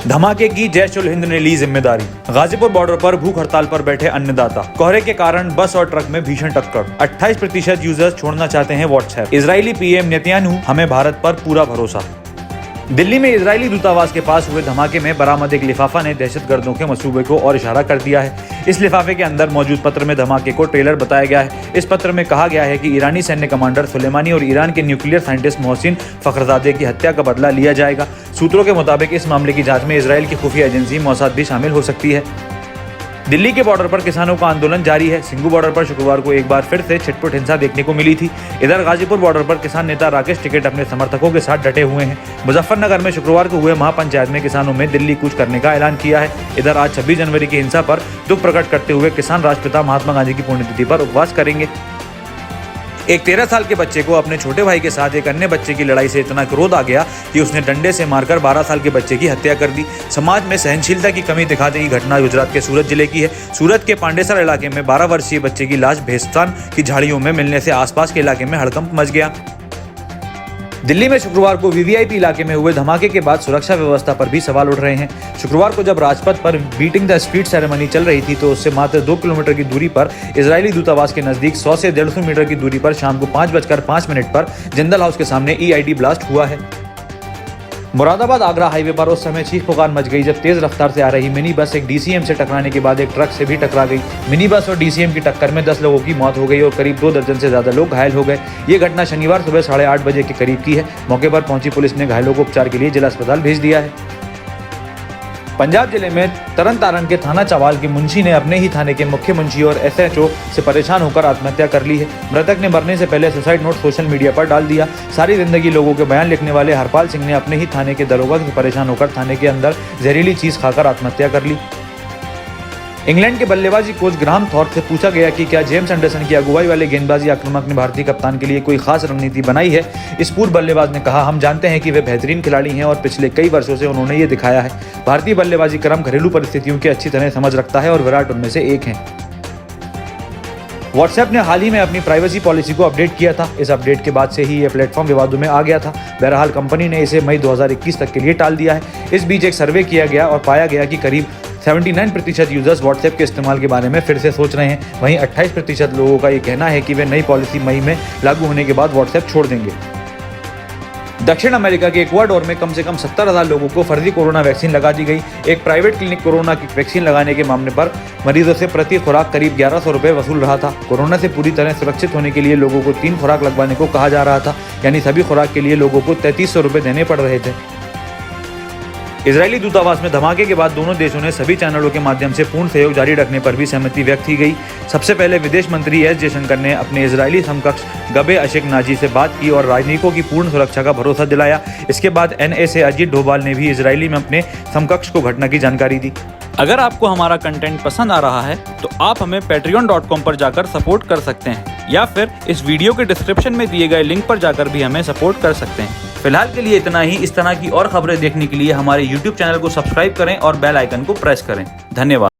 धमाके की जैश उल हिंद ने ली जिम्मेदारी। गाजीपुर बॉर्डर पर भूख हड़ताल पर बैठे अन्नदाता। कोहरे के कारण बस और ट्रक में भीषण टक्कर। 28% यूजर्स छोड़ना चाहते हैं व्हाट्सएप। इजरायली पीएम नेतन्याहू, हमें भारत पर पूरा भरोसा। दिल्ली में इजरायली दूतावास के पास हुए धमाके में बरामद एक लिफाफा ने दहशतगर्दों के मंसूबे को और इशारा कर दिया है। इस लिफाफे के अंदर मौजूद पत्र में धमाके को ट्रेलर बताया गया है। इस पत्र में कहा गया है कि ईरानी सैन्य कमांडर सुलेमानी और ईरान के न्यूक्लियर साइंटिस्ट मोहसिन फखरजादे की हत्या का बदला लिया जाएगा। सूत्रों के मुताबिक इस मामले की जांच में इजरायल की खुफिया एजेंसी मोसाद भी शामिल हो सकती है। दिल्ली के बॉर्डर पर किसानों का आंदोलन जारी है। सिंघू बॉर्डर पर शुक्रवार को एक बार फिर से छिटपुट हिंसा देखने को मिली थी। इधर गाजीपुर बॉर्डर पर किसान नेता राकेश टिकैत अपने समर्थकों के साथ डटे हुए हैं। मुजफ्फरनगर में शुक्रवार को हुए महापंचायत में किसानों में दिल्ली कूच करने का ऐलान किया है। इधर आज 26 जनवरी की हिंसा पर दुख प्रकट करते हुए किसान राष्ट्रपिता महात्मा गांधी की पुण्यतिथि पर उपवास करेंगे। एक 13 साल के बच्चे को अपने छोटे भाई के साथ एक अन्य बच्चे की लड़ाई से इतना क्रोध आ गया कि उसने डंडे से मारकर 12 साल के बच्चे की हत्या कर दी। समाज में सहनशीलता की कमी दिखाते ही घटना गुजरात के सूरत जिले की है। सूरत के पांडेसर इलाके में 12 वर्षीय बच्चे की लाश भेस्तान की झाड़ियों में मिलने से आसपास के इलाके में हड़कंप मच गया। दिल्ली में शुक्रवार को वीवीआईपी इलाके में हुए धमाके के बाद सुरक्षा व्यवस्था पर भी सवाल उठ रहे हैं। शुक्रवार को जब राजपथ पर बीटिंग द स्ट्रीट सेरेमनी चल रही थी तो उससे मात्र 2 किलोमीटर की दूरी पर इजरायली दूतावास के नजदीक 100 से 150 मीटर की दूरी पर शाम को 5:05 पर जिंदल हाउस के सामने ईआईडी ब्लास्ट हुआ है। मुरादाबाद आगरा हाईवे पर उस समय चीख पुकार मच गई जब तेज रफ्तार से आ रही मिनी बस एक डीसीएम से टकराने के बाद एक ट्रक से भी टकरा गई। मिनी बस और डीसीएम की टक्कर में 10 लोगों की मौत हो गई और करीब 2 दर्जन से ज्यादा लोग घायल हो गए। ये घटना शनिवार सुबह 8:30 बजे के करीब की है। मौके पर पहुंची पुलिस ने घायलों को उपचार के लिए जिला अस्पताल भेज दिया है। पंजाब जिले में तरन तारण के थाना चवाल के मुंशी ने अपने ही थाने के मुख्य मुंशी और एसएचओ से परेशान होकर आत्महत्या कर ली है। मृतक ने मरने से पहले सुसाइड नोट सोशल मीडिया पर डाल दिया। सारी जिंदगी लोगों के बयान लिखने वाले हरपाल सिंह ने अपने ही थाने के दरोगा से परेशान होकर थाने के अंदर जहरीली चीज खाकर आत्महत्या कर ली। इंग्लैंड के बल्लेबाजी कोच ग्राहम थॉर्प से पूछा गया कि क्या जेम्स एंडरसन की अगुवाई वाले गेंदबाजी आक्रामक ने भारतीय कप्तान के लिए कोई खास रणनीति बनाई है। इस पूर्व बल्लेबाज ने कहा, हम जानते हैं कि वे बेहतरीन खिलाड़ी हैं और पिछले कई वर्षों से उन्होंने ये दिखाया है। भारतीय बल्लेबाजी क्रम घरेलू परिस्थितियों की अच्छी तरह समझ रखता है और विराट उनमें से एक हैं। व्हाट्सएप ने हाल ही में अपनी प्राइवेसी पॉलिसी को अपडेट किया था। इस अपडेट के बाद से ही यह प्लेटफॉर्म विवादों में आ गया था। बहरहाल कंपनी ने इसे मई 2021 तक के लिए टाल दिया है। इस बीच एक सर्वे किया गया और पाया गया कि करीब 79% यूजर्स व्हाट्सएप के इस्तेमाल के बारे में फिर से सोच रहे हैं। वहीं 28% लोगों का ये कहना है कि वे नई पॉलिसी मई में लागू होने के बाद व्हाट्सएप छोड़ देंगे। दक्षिण अमेरिका के इक्वाडोर में कम से कम 70,000 लोगों को फर्जी कोरोना वैक्सीन लगा दी गई। एक प्राइवेट क्लिनिक कोरोना की वैक्सीन लगाने के मामले पर मरीजों से प्रति खुराक करीब 1100 रुपये वसूल रहा था। कोरोना से पूरी तरह सुरक्षित होने के लिए लोगों को 3 खुराक लगवाने को कहा जा रहा था, यानी सभी खुराक के लिए लोगों को 3300 रुपये देने पड़ रहे थे। इजरायली दूतावास में धमाके के बाद दोनों देशों ने सभी चैनलों के माध्यम से पूर्ण सहयोग जारी रखने पर भी सहमति व्यक्त की गई। सबसे पहले विदेश मंत्री एस जयशंकर ने अपने इजरायली समकक्ष गबे अशेकनाजी से बात की और राजनयिकों की पूर्ण सुरक्षा का भरोसा दिलाया। इसके बाद एनएसए अजीत डोभाल ने भी इजरायली में अपने समकक्ष को घटना की जानकारी दी। अगर आपको हमारा कंटेंट पसंद आ रहा है तो आप हमें patreon.com पर जाकर सपोर्ट कर सकते हैं या फिर इस वीडियो के डिस्क्रिप्शन में दिए गए लिंक पर जाकर भी हमें सपोर्ट कर सकते हैं। फिलहाल के लिए इतना ही। इस तरह की और खबरें देखने के लिए हमारे YouTube चैनल को सब्सक्राइब करें और बेल आइकन को प्रेस करें। धन्यवाद।